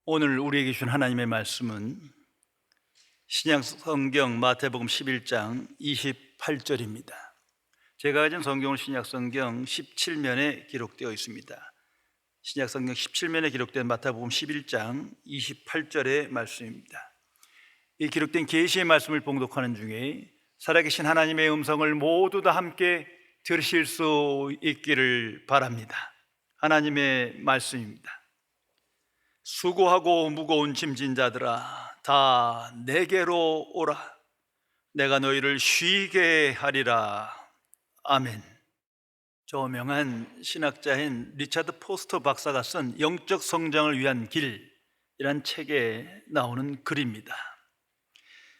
오늘 우리에게 주신 하나님의 말씀은 신약 성경 마태복음 11장 28절입니다. 제가 가진 성경은 신약 성경 17면에 기록되어 있습니다. 신약 성경 17면에 기록된 마태복음 11장 28절의 말씀입니다. 이 기록된 계시의 말씀을 봉독하는 중에 살아계신 하나님의 음성을 모두 다 함께 들으실 수 있기를 바랍니다. 하나님의 말씀입니다. 수고하고 무거운 짐진 자들아, 다 내게로 오라. 내가 너희를 쉬게 하리라. 아멘. 저명한 신학자인 리차드 포스터 박사가 쓴 영적 성장을 위한 길이란 책에 나오는 글입니다.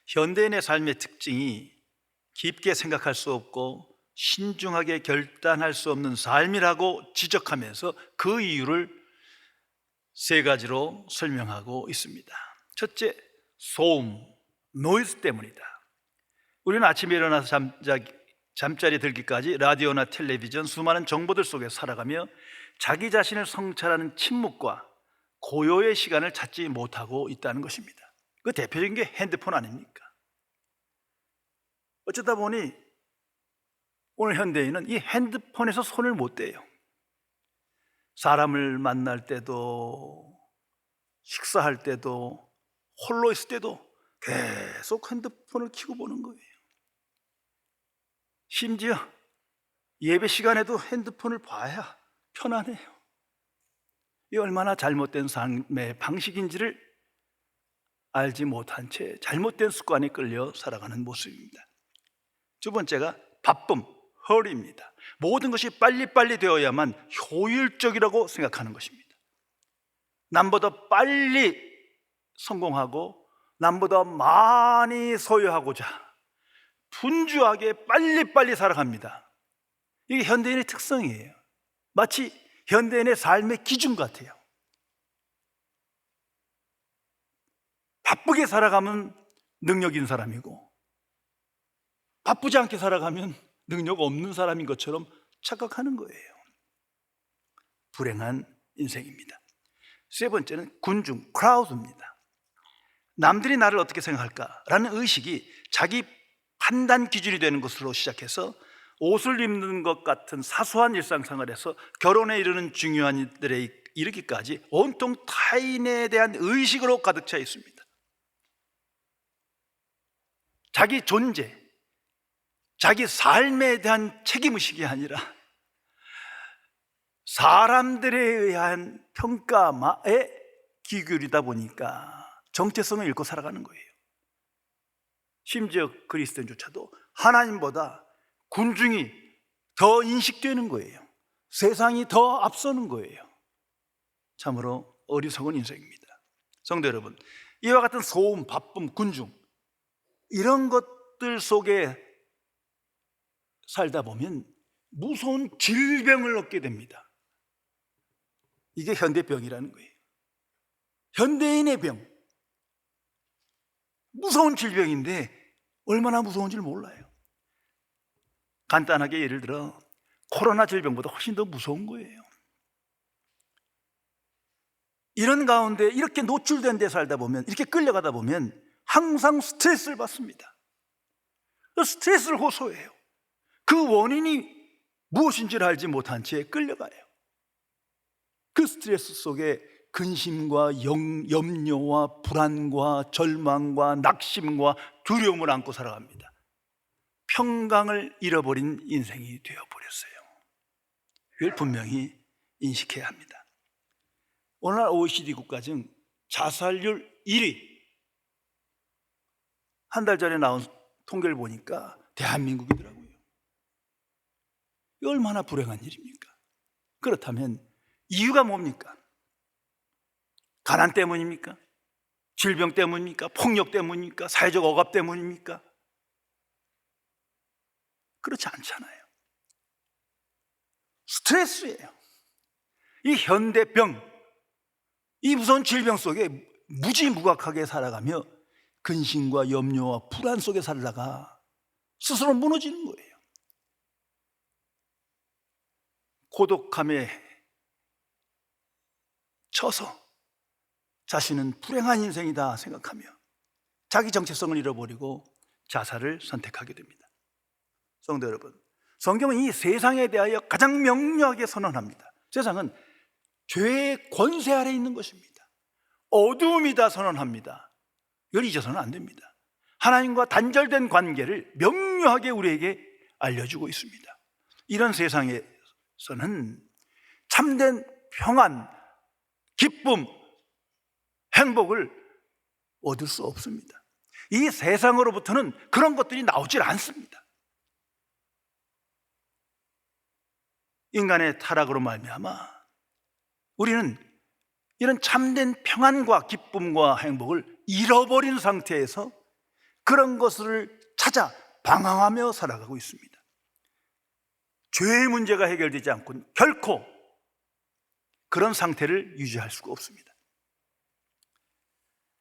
현대인의 삶의 특징이 깊게 생각할 수 없고 신중하게 결단할 수 없는 삶이라고 지적하면서 그 이유를 세 가지로 설명하고 있습니다. 첫째, 소음, 노이즈 때문이다. 우리는 아침에 일어나서 잠자리 들기까지 라디오나 텔레비전, 수많은 정보들 속에 살아가며 자기 자신을 성찰하는 침묵과 고요의 시간을 찾지 못하고 있다는 것입니다. 그 대표적인 게 핸드폰 아닙니까? 어쩌다 보니 오늘 현대인은 이 핸드폰에서 손을 못 떼요. 사람을 만날 때도, 식사할 때도, 홀로 있을 때도 계속 핸드폰을 켜고 보는 거예요. 심지어 예배 시간에도 핸드폰을 봐야 편안해요. 이 얼마나 잘못된 삶의 방식인지를 알지 못한 채 잘못된 습관에 끌려 살아가는 모습입니다. 두 번째가 바쁨, 허리입니다. 모든 것이 빨리빨리 되어야만 효율적이라고 생각하는 것입니다. 남보다 빨리 성공하고 남보다 많이 소유하고자 분주하게 빨리빨리 살아갑니다. 이게 현대인의 특성이에요. 마치 현대인의 삶의 기준 같아요. 바쁘게 살아가면 능력 있는 사람이고 바쁘지 않게 살아가면 능력 없는 사람인 것처럼 착각하는 거예요. 불행한 인생입니다. 세 번째는 군중, 크라우드입니다. 남들이 나를 어떻게 생각할까라는 의식이 자기 판단 기준이 되는 것으로 시작해서 옷을 입는 것 같은 사소한 일상생활에서 결혼에 이르는 중요한 일들에 이르기까지 온통 타인에 대한 의식으로 가득 차 있습니다. 자기 존재, 자기 삶에 대한 책임의식이 아니라 사람들에 의한 평가에 기울이다 보니까 정체성을 잃고 살아가는 거예요. 심지어 그리스도인조차도 하나님보다 군중이 더 인식되는 거예요. 세상이 더 앞서는 거예요. 참으로 어리석은 인생입니다. 성도 여러분, 이와 같은 소음, 바쁨, 군중, 이런 것들 속에 살다 보면 무서운 질병을 얻게 됩니다. 이게 현대병이라는 거예요. 현대인의 병, 무서운 질병인데 얼마나 무서운지를 몰라요. 간단하게 예를 들어 코로나 질병보다 훨씬 더 무서운 거예요. 이런 가운데 이렇게 노출된 데 살다 보면, 이렇게 끌려가다 보면 항상 스트레스를 받습니다. 스트레스를 호소해요. 그 원인이 무엇인지를 알지 못한 채 끌려가요. 그 스트레스 속에 근심과 염려와 불안과 절망과 낙심과 두려움을 안고 살아갑니다. 평강을 잃어버린 인생이 되어버렸어요. 이걸 분명히 인식해야 합니다. 오늘날 OECD 국가 중 자살률 1위, 한 달 전에 나온 통계를 보니까 대한민국이더라고요. 이게 얼마나 불행한 일입니까? 그렇다면 이유가 뭡니까? 가난 때문입니까? 질병 때문입니까? 폭력 때문입니까? 사회적 억압 때문입니까? 그렇지 않잖아요. 스트레스예요. 이 현대병, 이 무서운 질병 속에 무지무각하게 살아가며 근심과 염려와 불안 속에 살다가 스스로 무너지는 거예요. 고독함에 쳐서 자신은 불행한 인생이다 생각하며 자기 정체성을 잃어버리고 자살을 선택하게 됩니다. 성도 여러분, 성경은 이 세상에 대하여 가장 명료하게 선언합니다. 세상은 죄의 권세 아래 있는 것입니다. 어두움이다 선언합니다. 이걸 잊어서는 안 됩니다. 하나님과 단절된 관계를 명료하게 우리에게 알려주고 있습니다. 이런 세상에서는 참된 평안, 기쁨, 행복을 얻을 수 없습니다. 이 세상으로부터는 그런 것들이 나오질 않습니다. 인간의 타락으로 말미암아 우리는 이런 참된 평안과 기쁨과 행복을 잃어버린 상태에서 그런 것을 찾아 방황하며 살아가고 있습니다. 죄의 문제가 해결되지 않고는 결코 그런 상태를 유지할 수가 없습니다.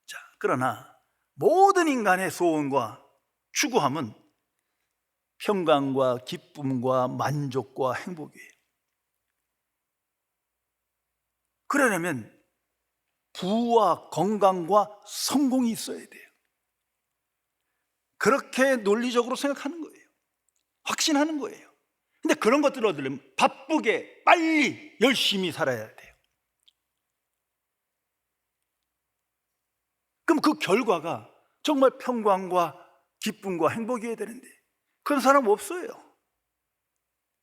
자, 그러나 모든 인간의 소원과 추구함은 평강과 기쁨과 만족과 행복이에요. 그러려면 부와 건강과 성공이 있어야 돼요. 그렇게 논리적으로 생각하는 거예요. 확신하는 거예요. 근데 그런 것들을 얻으려면 바쁘게 빨리 열심히 살아야 돼요. 그럼 그 결과가 정말 평강과 기쁨과 행복이어야 되는데 그런 사람 없어요.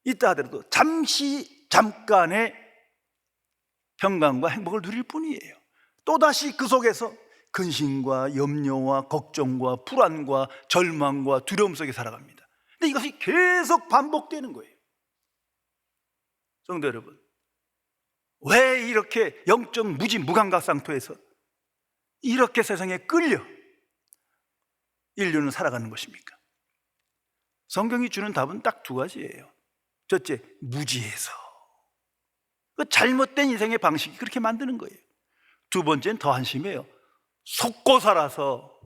있다 하더라도 잠깐의 평강과 행복을 누릴 뿐이에요. 또다시 그 속에서 근심과 염려와 걱정과 불안과 절망과 두려움 속에 살아갑니다. 근데 이것이 계속 반복되는 거예요. 성도 여러분, 왜 이렇게 영적 무감각 상태에서 이렇게 세상에 끌려 인류는 살아가는 것입니까? 성경이 주는 답은 딱 두 가지예요. 첫째, 무지해서. 그 잘못된 인생의 방식이 그렇게 만드는 거예요. 두 번째는 더 한심해요. 속고 살아서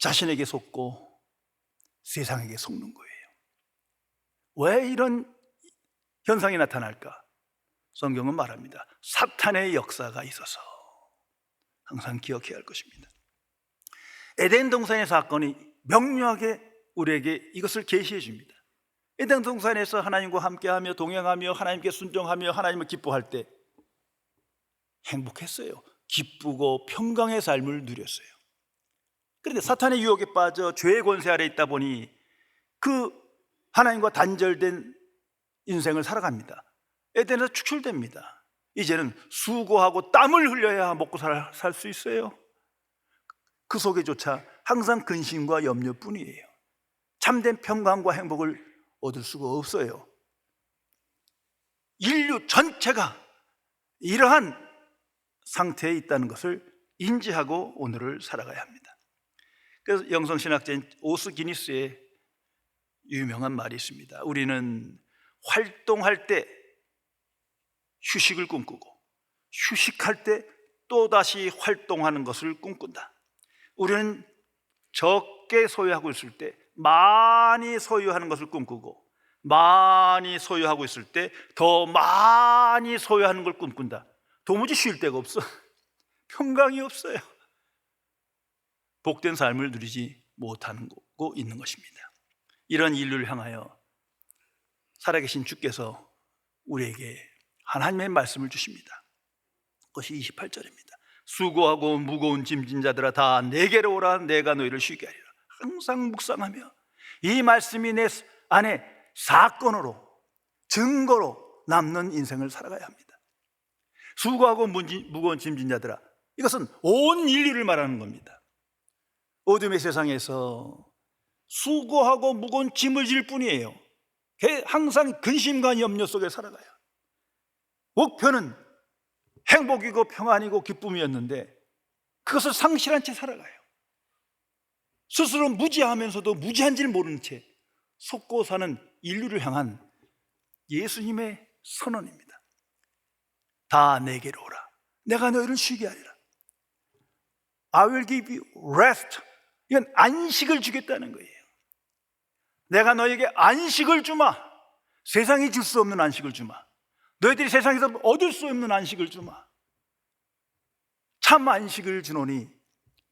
자신에게 속고 세상에게 속는 거예요. 왜 이런 현상이 나타날까? 성경은 말합니다. 사탄의 역사가 있어서. 항상 기억해야 할 것입니다. 에덴 동산의 사건이 명료하게 우리에게 이것을 계시해 줍니다. 에덴 동산에서 하나님과 함께하며 동행하며 하나님께 순종하며 하나님을 기뻐할 때 행복했어요. 기쁘고 평강의 삶을 누렸어요. 그런데 사탄의 유혹에 빠져 죄의 권세 아래 있다 보니 그 하나님과 단절된 인생을 살아갑니다. 에덴에서 축출됩니다. 이제는 수고하고 땀을 흘려야 먹고 살 수 있어요. 그 속에조차 항상 근심과 염려뿐이에요. 참된 평강과 행복을 얻을 수가 없어요. 인류 전체가 이러한 상태에 있다는 것을 인지하고 오늘을 살아가야 합니다. 그래서 영성신학자인 오스 기니스의 유명한 말이 있습니다. 우리는 활동할 때 휴식을 꿈꾸고 휴식할 때 또다시 활동하는 것을 꿈꾼다. 우리는 적게 소유하고 있을 때 많이 소유하는 것을 꿈꾸고 많이 소유하고 있을 때 더 많이 소유하는 걸 꿈꾼다. 도무지 쉴 데가 없어. 평강이 없어요. 복된 삶을 누리지 못하는 거고 있는 것입니다. 이런 인류를 향하여 살아계신 주께서 우리에게 하나님의 말씀을 주십니다. 그것이 28절입니다. 수고하고 무거운 짐진 자들아 다 내게로 오라. 내가 너희를 쉬게 하리라. 항상 묵상하며 이 말씀이 내 안에 사건으로 증거로 남는 인생을 살아가야 합니다. 수고하고 무거운 짐진 자들아, 이것은 온 인류를 말하는 겁니다. 어둠의 세상에서 수고하고 무거운 짐을 질 뿐이에요. 항상 근심과 염려 속에 살아가요. 목표는 행복이고 평안이고 기쁨이었는데 그것을 상실한 채 살아가요. 스스로 무지하면서도 무지한지를 모르는 채 속고 사는 인류를 향한 예수님의 선언입니다. 다 내게로 오라. 내가 너희를 쉬게 하리라. I will give you rest. 이건 안식을 주겠다는 거예요. 내가 너에게 안식을 주마. 세상이 줄 수 없는 안식을 주마. 너희들이 세상에서 얻을 수 없는 안식을 주마. 참 안식을 주노니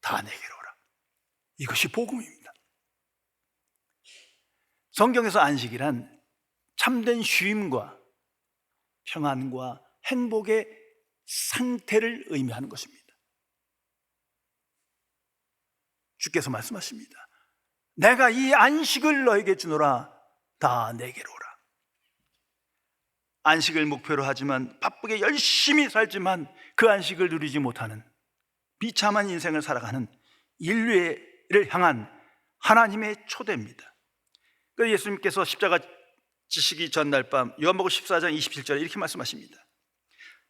다 내게로 오라. 이것이 복음입니다. 성경에서 안식이란 참된 쉼과 평안과 행복의 상태를 의미하는 것입니다. 주께서 말씀하십니다. 내가 이 안식을 너에게 주노라. 다 내게로 오라. 안식을 목표로 하지만 바쁘게 열심히 살지만 그 안식을 누리지 못하는 비참한 인생을 살아가는 인류를 향한 하나님의 초대입니다. 그래서 예수님께서 십자가 지시기 전날 밤 요한복음 14장 27절에 이렇게 말씀하십니다.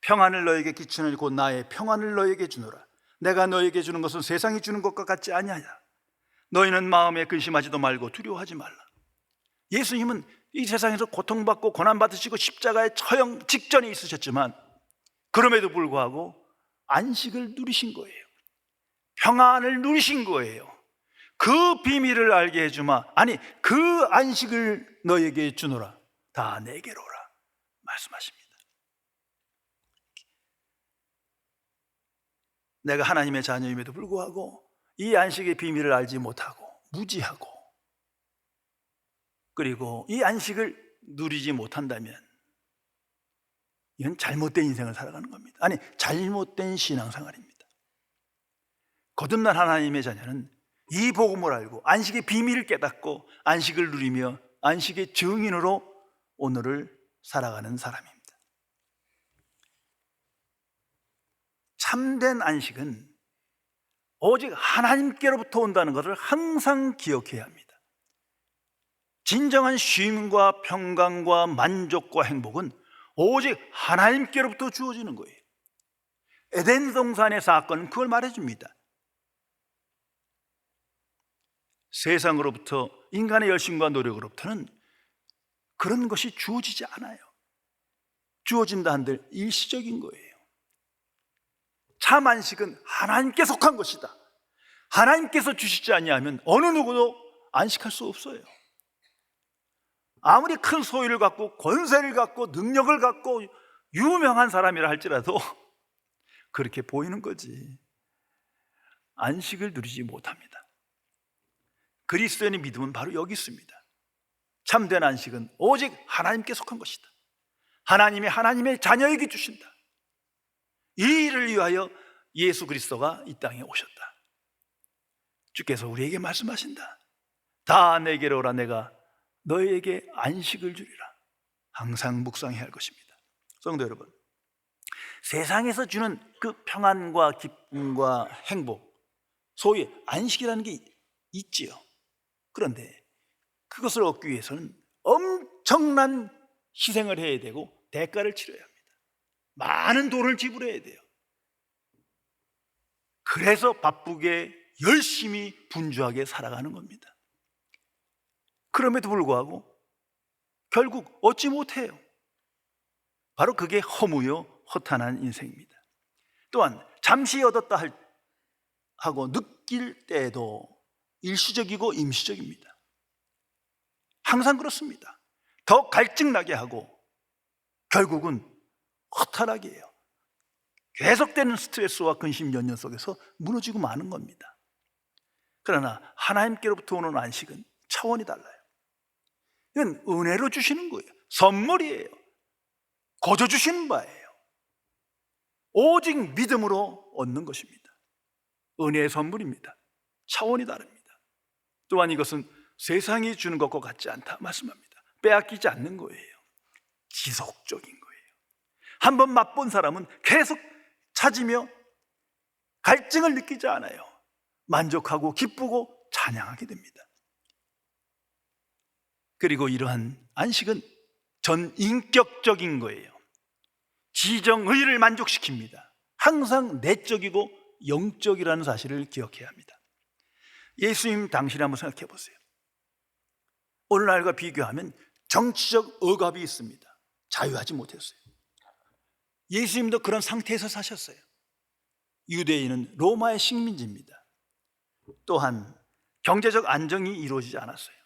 평안을 너에게 끼치는 곧 나의 평안을 너에게 주노라. 내가 너에게 주는 것은 세상이 주는 것과 같지 아니하냐. 너희는 마음에 근심하지도 말고 두려워하지 말라. 예수님은 이 세상에서 고통받고 고난받으시고 십자가에 처형 직전에 있으셨지만 그럼에도 불구하고 안식을 누리신 거예요. 평안을 누리신 거예요. 그 비밀을 알게 해주마. 아니, 그 안식을 너에게 주노라. 다 내게로 오라 말씀하십니다. 내가 하나님의 자녀임에도 불구하고 이 안식의 비밀을 알지 못하고 무지하고 그리고 이 안식을 누리지 못한다면 이건 잘못된 인생을 살아가는 겁니다. 아니, 잘못된 신앙생활입니다. 거듭난 하나님의 자녀는 이 복음을 알고 안식의 비밀을 깨닫고 안식을 누리며 안식의 증인으로 오늘을 살아가는 사람입니다. 참된 안식은 오직 하나님께로부터 온다는 것을 항상 기억해야 합니다. 진정한 쉼과 평강과 만족과 행복은 오직 하나님께로부터 주어지는 거예요. 에덴 동산의 사건은 그걸 말해줍니다. 세상으로부터 인간의 열심과 노력으로부터는 그런 것이 주어지지 않아요. 주어진다 한들 일시적인 거예요. 참 안식은 하나님께 속한 것이다. 하나님께서 주시지 아니하면 어느 누구도 안식할 수 없어요. 아무리 큰 소유를 갖고 권세를 갖고 능력을 갖고 유명한 사람이라 할지라도 그렇게 보이는 거지 안식을 누리지 못합니다. 그리스도인의 믿음은 바로 여기 있습니다. 참된 안식은 오직 하나님께 속한 것이다. 하나님의 자녀에게 주신다. 이 일을 위하여 예수 그리스도가 이 땅에 오셨다. 주께서 우리에게 말씀하신다. 다 내게로 오라. 내가 너희에게 안식을 주리라. 항상 묵상해야 할 것입니다. 성도 여러분, 세상에서 주는 그 평안과 기쁨과 행복, 소위 안식이라는 게 있지요. 그런데 그것을 얻기 위해서는 엄청난 희생을 해야 되고 대가를 치러야 합니다. 많은 돈을 지불해야 돼요. 그래서 바쁘게 열심히 분주하게 살아가는 겁니다. 그럼에도 불구하고 결국 얻지 못해요. 바로 그게 허무요 허탄한 인생입니다. 또한 잠시 얻었다 하고 느낄 때에도 일시적이고 임시적입니다. 항상 그렇습니다. 더 갈증나게 하고 결국은 허탈하게 해요. 계속되는 스트레스와 근심 연연 속에서 무너지고 마는 겁니다. 그러나 하나님께로부터 오는 안식은 차원이 달라요. 이건 은혜로 주시는 거예요. 선물이에요. 거저 주시는 바예요. 오직 믿음으로 얻는 것입니다. 은혜의 선물입니다. 차원이 다릅니다. 또한 이것은 세상이 주는 것과 같지 않다 말씀합니다. 빼앗기지 않는 거예요. 지속적인 거예요. 한번 맛본 사람은 계속 찾으며 갈증을 느끼지 않아요. 만족하고 기쁘고 찬양하게 됩니다. 그리고 이러한 안식은 전인격적인 거예요. 지정의를 만족시킵니다. 항상 내적이고 영적이라는 사실을 기억해야 합니다. 예수님 당신을 한번 생각해 보세요. 오늘날과 비교하면 정치적 억압이 있습니다. 자유하지 못했어요. 예수님도 그런 상태에서 사셨어요. 유대인은 로마의 식민지입니다. 또한 경제적 안정이 이루어지지 않았어요.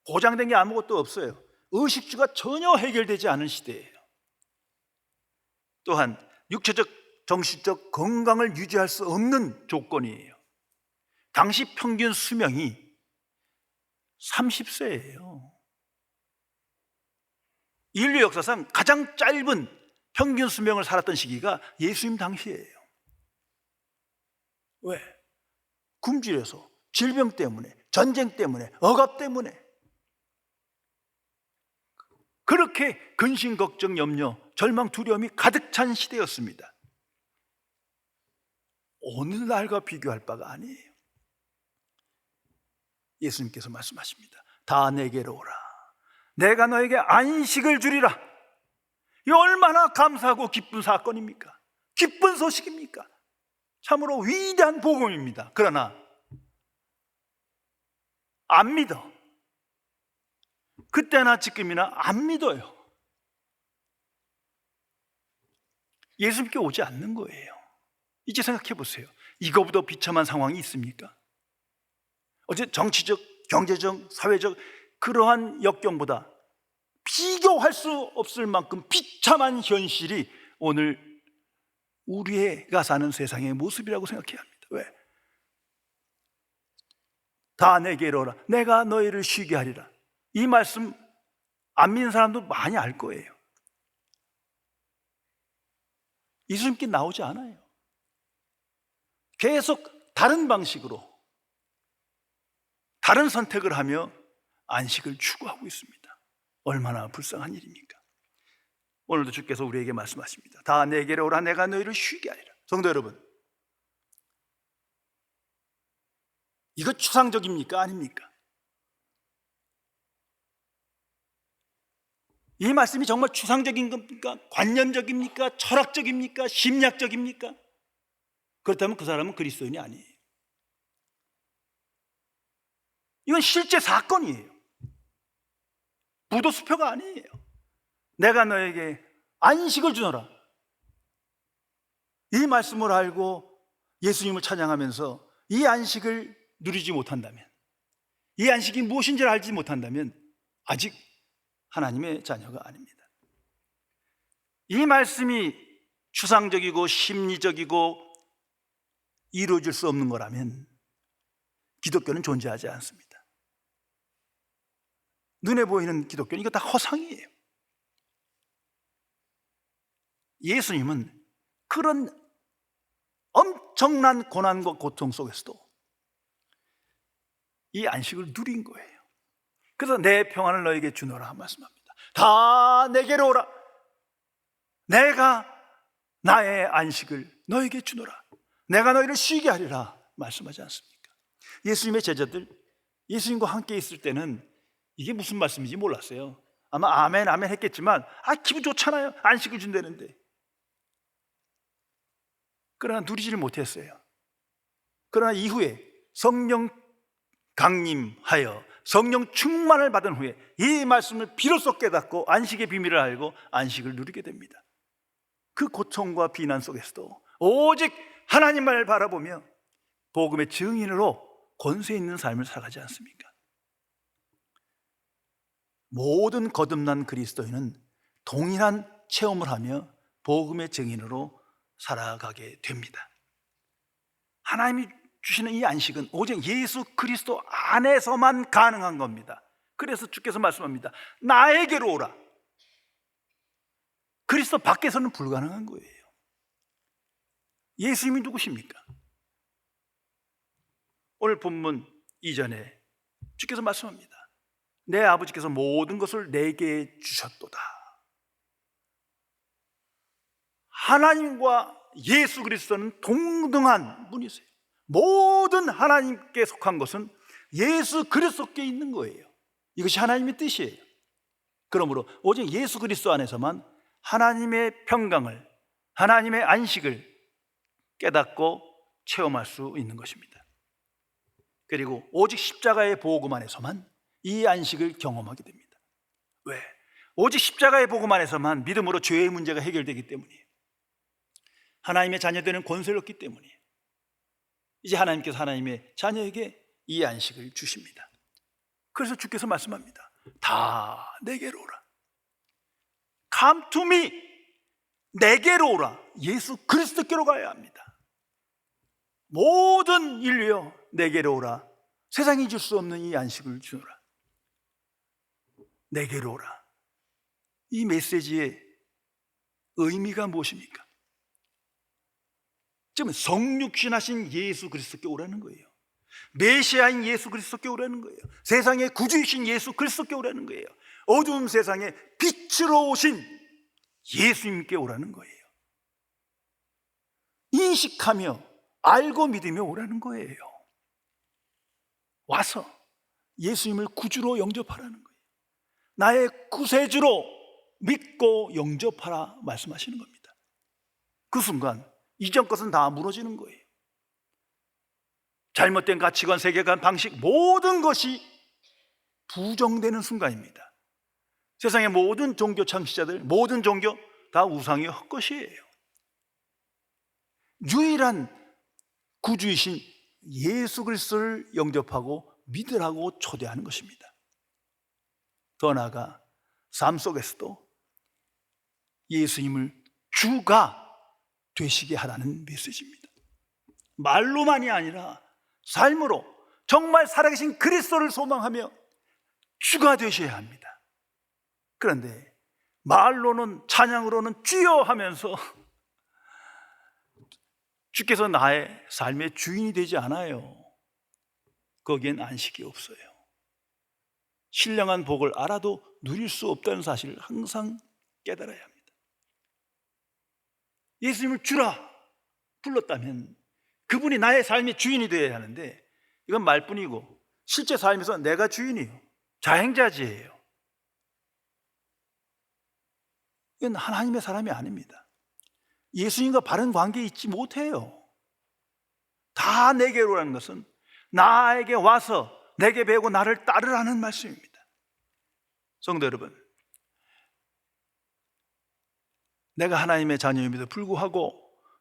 보장된 게 아무것도 없어요. 의식주가 전혀 해결되지 않은 시대예요. 또한 육체적 정신적 건강을 유지할 수 없는 조건이에요. 당시 평균 수명이 30세예요. 인류 역사상 가장 짧은 평균 수명을 살았던 시기가 예수님 당시예요. 왜? 굶주려서, 질병 때문에, 전쟁 때문에, 억압 때문에. 그렇게 근심, 걱정, 염려, 절망, 두려움이 가득 찬 시대였습니다. 오늘날과 비교할 바가 아니에요. 예수님께서 말씀하십니다. 다 내게로 오라. 내가 너에게 안식을 주리라. 이 얼마나 감사하고 기쁜 사건입니까? 기쁜 소식입니까? 참으로 위대한 복음입니다. 그러나 안 믿어. 그때나 지금이나 안 믿어요. 예수님께 오지 않는 거예요. 이제 생각해 보세요. 이거보다 비참한 상황이 있습니까? 어제 정치적, 경제적, 사회적 그러한 역경보다 비교할 수 없을 만큼 비참한 현실이 오늘 우리가 사는 세상의 모습이라고 생각해야 합니다. 왜? 다 내게로 오라. 내가 너희를 쉬게 하리라. 이 말씀 안 믿는 사람도 많이 알 거예요. 예수님께 나오지 않아요. 계속 다른 방식으로 다른 선택을 하며 안식을 추구하고 있습니다. 얼마나 불쌍한 일입니까? 오늘도 주께서 우리에게 말씀하십니다. 다 내게로 오라. 내가 너희를 쉬게 하리라. 성도 여러분, 이거 추상적입니까? 아닙니까? 이 말씀이 정말 추상적인 겁니까? 관념적입니까? 철학적입니까? 심리학적입니까? 그렇다면 그 사람은 그리스도인이 아니에요. 이건 실제 사건이에요. 부도수표가 아니에요. 내가 너에게 안식을 주노라. 이 말씀을 알고 예수님을 찬양하면서 이 안식을 누리지 못한다면, 이 안식이 무엇인지를 알지 못한다면 아직 하나님의 자녀가 아닙니다. 이 말씀이 추상적이고 심리적이고 이루어질 수 없는 거라면 기독교는 존재하지 않습니다. 눈에 보이는 기독교는 이거 다 허상이에요. 예수님은 그런 엄청난 고난과 고통 속에서도 이 안식을 누린 거예요. 그래서 내 평안을 너에게 주노라 말씀합니다. 다 내게로 오라. 내가 나의 안식을 너에게 주노라. 내가 너희를 쉬게 하리라 말씀하지 않습니까? 예수님의 제자들, 예수님과 함께 있을 때는 이게 무슨 말씀인지 몰랐어요. 아마 아멘 아멘 했겠지만 기분 좋잖아요. 안식을 준다는데. 그러나 누리지를 못했어요. 그러나 이후에 성령 강림하여 성령 충만을 받은 후에 이 말씀을 비로소 깨닫고 안식의 비밀을 알고 안식을 누리게 됩니다. 그 고통과 비난 속에서도 오직 하나님만을 바라보며 복음의 증인으로 권세 있는 삶을 살아가지 않습니까? 모든 거듭난 그리스도인은 동일한 체험을 하며 복음의 증인으로 살아가게 됩니다. 하나님이 주시는 이 안식은 오직 예수 그리스도 안에서만 가능한 겁니다. 그래서 주께서 말씀합니다. 나에게로 오라. 그리스도 밖에서는 불가능한 거예요. 예수님이 누구십니까? 오늘 본문 이전에 주께서 말씀합니다. 내 아버지께서 모든 것을 내게 주셨도다. 하나님과 예수 그리스도는 동등한 분이세요. 모든 하나님께 속한 것은 예수 그리스도께 있는 거예요. 이것이 하나님의 뜻이에요. 그러므로 오직 예수 그리스도 안에서만 하나님의 평강을, 하나님의 안식을 깨닫고 체험할 수 있는 것입니다. 그리고 오직 십자가의 복음 안에서만 이 안식을 경험하게 됩니다. 왜? 오직 십자가의 복음 안에서만 믿음으로 죄의 문제가 해결되기 때문이에요. 하나님의 자녀되는 권세를 얻기 때문이에요. 이제 하나님께서 하나님의 자녀에게 이 안식을 주십니다. 그래서 주께서 말씀합니다. 다 내게로 오라. Come to me. 내게로 오라. 예수 그리스도께로 가야 합니다. 모든 인류여 내게로 오라. 세상이 줄 수 없는 이 안식을 주노라. 내게로 오라. 이 메시지의 의미가 무엇입니까? 지금 성육신하신 예수 그리스도께 오라는 거예요. 메시아인 예수 그리스도께 오라는 거예요. 세상의 구주이신 예수 그리스도께 오라는 거예요. 어두운 세상에 빛으로 오신 예수님께 오라는 거예요. 인식하며 알고 믿으며 오라는 거예요. 와서 예수님을 구주로 영접하라는 거예요. 나의 구세주로 믿고 영접하라 말씀하시는 겁니다. 그 순간 이전 것은 다 무너지는 거예요. 잘못된 가치관, 세계관, 방식 모든 것이 부정되는 순간입니다. 세상의 모든 종교 창시자들, 모든 종교 다 우상의 헛것이에요. 유일한 구주이신 예수 그리스도를 영접하고 믿으라고 초대하는 것입니다. 더 나아가 삶 속에서도 예수님을 주가 되시게 하라는 메시지입니다. 말로만이 아니라 삶으로 정말 살아계신 그리스도를 소망하며 주가 되셔야 합니다. 그런데 말로는, 찬양으로는 주여 하면서 주께서 나의 삶의 주인이 되지 않아요. 거기엔 안식이 없어요. 신령한 복을 알아도 누릴 수 없다는 사실을 항상 깨달아야 합니다. 예수님을 주라 불렀다면 그분이 나의 삶의 주인이 되어야 하는데 이건 말뿐이고 실제 삶에서 내가 주인이에요. 자행자지예요. 이건 하나님의 사람이 아닙니다. 예수님과 바른 관계에 있지 못해요. 다 내게로 오라는 것은 나에게 와서 내게 배우고 나를 따르라는 말씀입니다. 성도 여러분, 내가 하나님의 자녀임에도 불구하고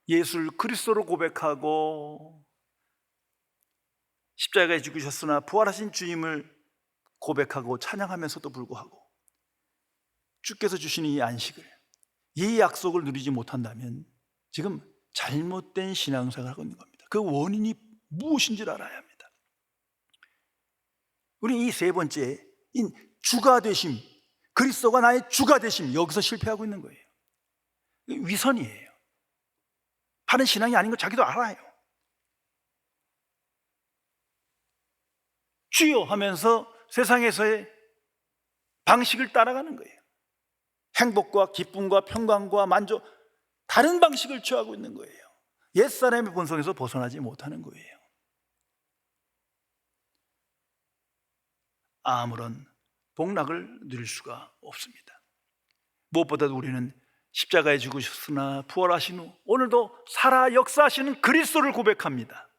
예수를 그리스도로 고백하고 십자가에 죽으셨으나 부활하신 주님을 고백하고 찬양하면서도 불구하고 주께서 주신 이 안식을, 이 약속을 누리지 못한다면 지금 잘못된 신앙생활을 하고 있는 겁니다. 그 원인이 무엇인지를 알아야 합니다. 우리 이 세 번째 주가 되심, 그리스도가 나의 주가 되심, 여기서 실패하고 있는 거예요. 위선이에요. 바른 신앙이 아닌 걸 자기도 알아요. 주여 하면서 세상에서의 방식을 따라가는 거예요. 행복과 기쁨과 평강과 만족, 다른 방식을 취하고 있는 거예요. 옛사람의 본성에서 벗어나지 못하는 거예요. 아무런 복락을 누릴 수가 없습니다. 무엇보다도 우리는 십자가에 죽으셨으나 부활하신 후 오늘도 살아 역사하시는 그리스도를 고백합니다.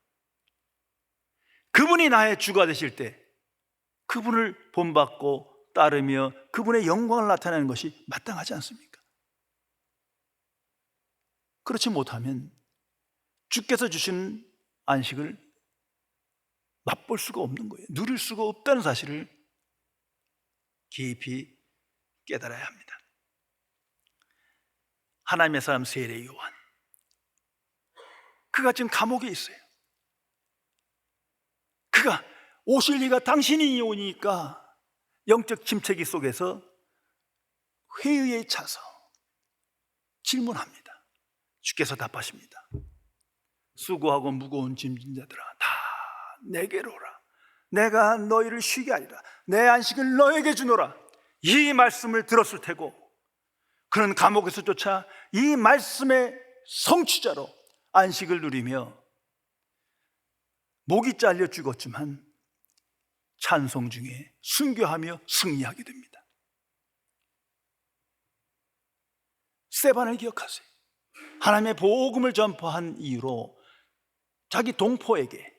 그분이 나의 주가 되실 때 그분을 본받고 따르며 그분의 영광을 나타내는 것이 마땅하지 않습니까? 그렇지 못하면 주께서 주신 안식을 맛볼 수가 없는 거예요. 누릴 수가 없다는 사실을 깊이 깨달아야 합니다. 하나님의 사람 세례 요한, 그가 지금 감옥에 있어요. 그가 오실 리가 당신이 오니까 영적 침체기 속에서 회의에 차서 질문합니다. 주께서 답하십니다. 수고하고 무거운 짐진 자들아 다 내게로 오라. 내가 너희를 쉬게 하리라. 내 안식을 너에게 주노라. 이 말씀을 들었을 테고 그는 감옥에서 쫓아 이 말씀의 성취자로 안식을 누리며 목이 잘려 죽었지만 찬송 중에 순교하며 승리하게 됩니다. 스데반을 기억하세요. 하나님의 복음을 전파한 이유로 자기 동포에게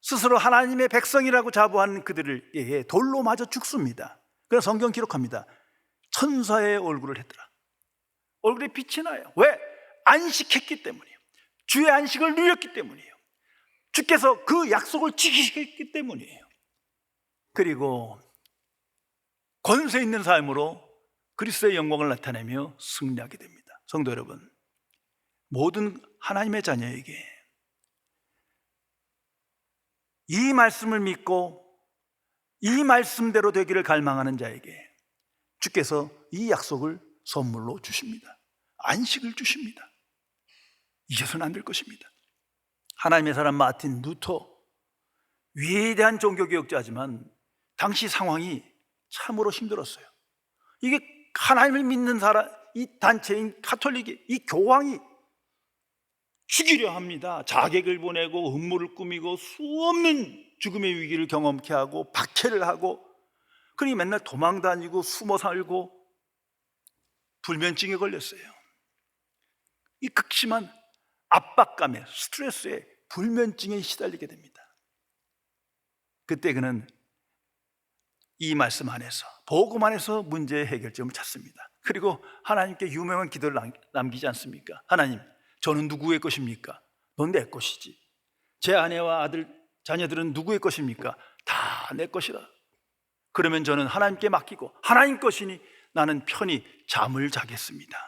스스로 하나님의 백성이라고 자부하는 그들에게 돌로 맞아 죽습니다. 그래서 성경 기록합니다. 천사의 얼굴을 했더라. 얼굴에 빛이 나요. 왜? 안식했기 때문이에요. 주의 안식을 누렸기 때문이에요. 주께서 그 약속을 지키셨기 때문이에요. 그리고 권세 있는 삶으로 그리스도의 영광을 나타내며 승리하게 됩니다. 성도 여러분, 모든 하나님의 자녀에게 이 말씀을 믿고 이 말씀대로 되기를 갈망하는 자에게 주께서 이 약속을 선물로 주십니다. 안식을 주십니다. 잊어서는 안 될 것입니다. 하나님의 사람 마틴 루터, 위대한 종교개혁자지만 당시 상황이 참으로 힘들었어요. 이게 하나님을 믿는 사람, 이 단체인 카톨릭이, 이 교황이 죽이려 합니다. 자객을 보내고 음모를 꾸미고 수없는 죽음의 위기를 경험케 하고 박해를 하고, 그러니 맨날 도망 다니고 숨어 살고 불면증에 걸렸어요. 이 극심한 압박감에, 스트레스에, 불면증에 시달리게 됩니다. 그때 그는 이 말씀 안에서, 복음 안에서 문제의 해결점을 찾습니다. 그리고 하나님께 유명한 기도를 남기지 않습니까? 하나님, 저는 누구의 것입니까? 넌 내 것이지. 제 아내와 아들, 자녀들은 누구의 것입니까? 다 내 것이라. 그러면 저는 하나님께 맡기고 하나님 것이니 나는 편히 잠을 자겠습니다.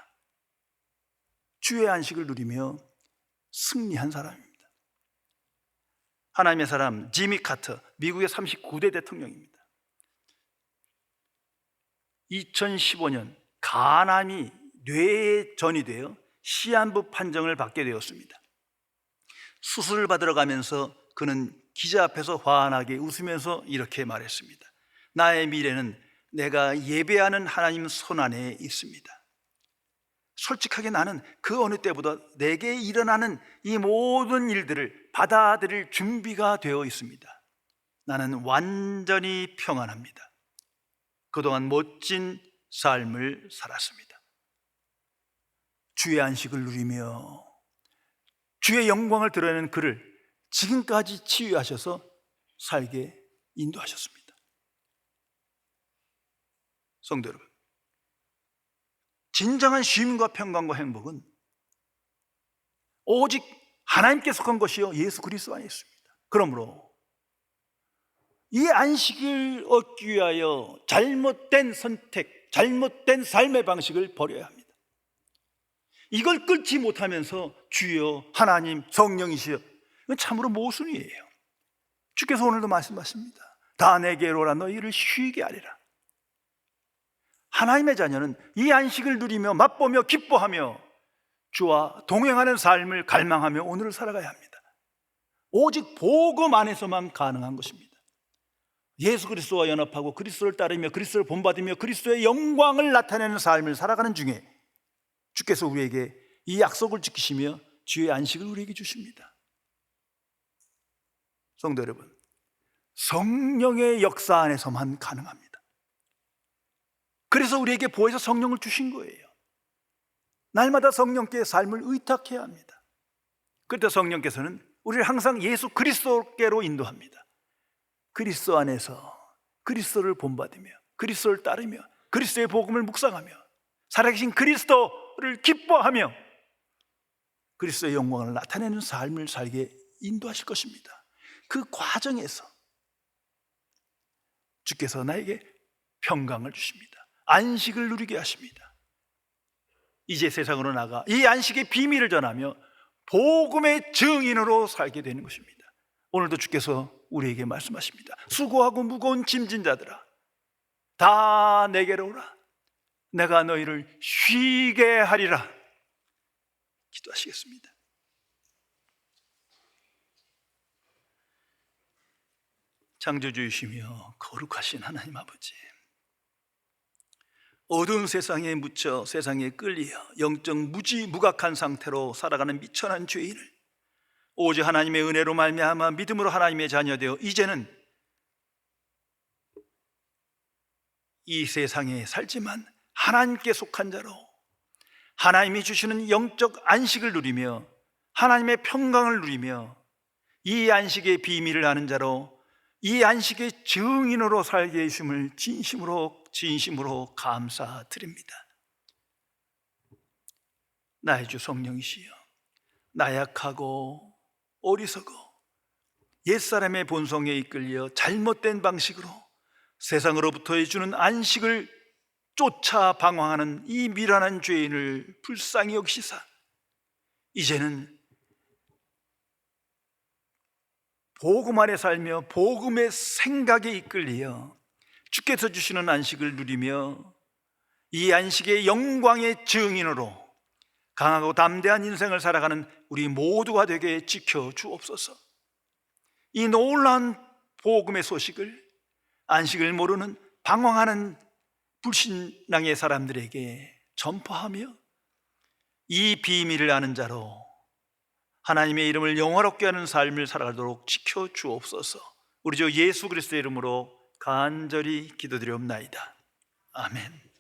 주의 안식을 누리며 승리한 사람입니다. 하나님의 사람 지미 카터, 미국의 39대 대통령입니다. 2015년 간암이 뇌에 전이되어 시한부 판정을 받게 되었습니다. 수술을 받으러 가면서 그는 기자 앞에서 환하게 웃으면서 이렇게 말했습니다. 나의 미래는 내가 예배하는 하나님 손안에 있습니다. 솔직하게 나는 그 어느 때보다 내게 일어나는 이 모든 일들을 받아들일 준비가 되어 있습니다. 나는 완전히 평안합니다. 그동안 멋진 삶을 살았습니다. 주의 안식을 누리며 주의 영광을 드러내는 그를 지금까지 치유하셔서 살게 인도하셨습니다. 성도 여러분, 진정한 쉼과 평강과 행복은 오직 하나님께 속한 것이요 예수 그리스도 안에 있습니다. 그러므로 이 안식을 얻기 위하여 잘못된 선택, 잘못된 삶의 방식을 버려야 합니다. 이걸 끊지 못하면서 주여 하나님 성령이시여, 이건 참으로 모순이에요. 주께서 오늘도 말씀하십니다. 다 내게로 오라, 너희를 쉬게 하리라. 하나님의 자녀는 이 안식을 누리며 맛보며 기뻐하며 주와 동행하는 삶을 갈망하며 오늘을 살아가야 합니다. 오직 복음 안에서만 가능한 것입니다. 예수 그리스도와 연합하고 그리스도를 따르며 그리스도를 본받으며 그리스도의 영광을 나타내는 삶을 살아가는 중에 주께서 우리에게 이 약속을 지키시며 주의 안식을 우리에게 주십니다. 성도 여러분, 성령의 역사 안에서만 가능합니다. 그래서 우리에게 보혜사 성령을 주신 거예요. 날마다 성령께 삶을 의탁해야 합니다. 그때 성령께서는 우리를 항상 예수 그리스도께로 인도합니다. 그리스도 안에서 그리스도를 본받으며 그리스도를 따르며 그리스도의 복음을 묵상하며 살아계신 그리스도를 기뻐하며 그리스도의 영광을 나타내는 삶을 살게 인도하실 것입니다. 그 과정에서 주께서 나에게 평강을 주십니다. 안식을 누리게 하십니다. 이제 세상으로 나가 이 안식의 비밀을 전하며 복음의 증인으로 살게 되는 것입니다. 오늘도 주께서 우리에게 말씀하십니다. 수고하고 무거운 짐진 자들아, 다 내게로 오라. 내가 너희를 쉬게 하리라. 기도하시겠습니다. 창조주이시며 거룩하신 하나님 아버지, 어두운 세상에 묻혀 세상에 끌리어 영적 무지무각한 상태로 살아가는 미천한 죄인을 오직 하나님의 은혜로 말미암아 믿음으로 하나님의 자녀되어 이제는 이 세상에 살지만 하나님께 속한 자로 하나님이 주시는 영적 안식을 누리며 하나님의 평강을 누리며 이 안식의 비밀을 아는 자로 이 안식의 증인으로 살게 해주심을 진심으로 감사드립니다. 나의 주 성령이시여, 나약하고 어리석어 옛사람의 본성에 이끌려 잘못된 방식으로 세상으로부터 해주는 안식을 쫓아 방황하는 이 미련한 죄인을 불쌍히 여기시사 이제는 복음 안에 살며 복음의 생각에 이끌리어 주께서 주시는 안식을 누리며 이 안식의 영광의 증인으로 강하고 담대한 인생을 살아가는 우리 모두가 되게 지켜 주옵소서. 이 놀라운 복음의 소식을 안식을 모르는 방황하는 불신앙의 사람들에게 전파하며 이 비밀을 아는 자로 하나님의 이름을 영화롭게 하는 삶을 살아가도록 지켜 주옵소서. 우리 주 예수 그리스도의 이름으로 간절히 기도드리옵나이다. 아멘.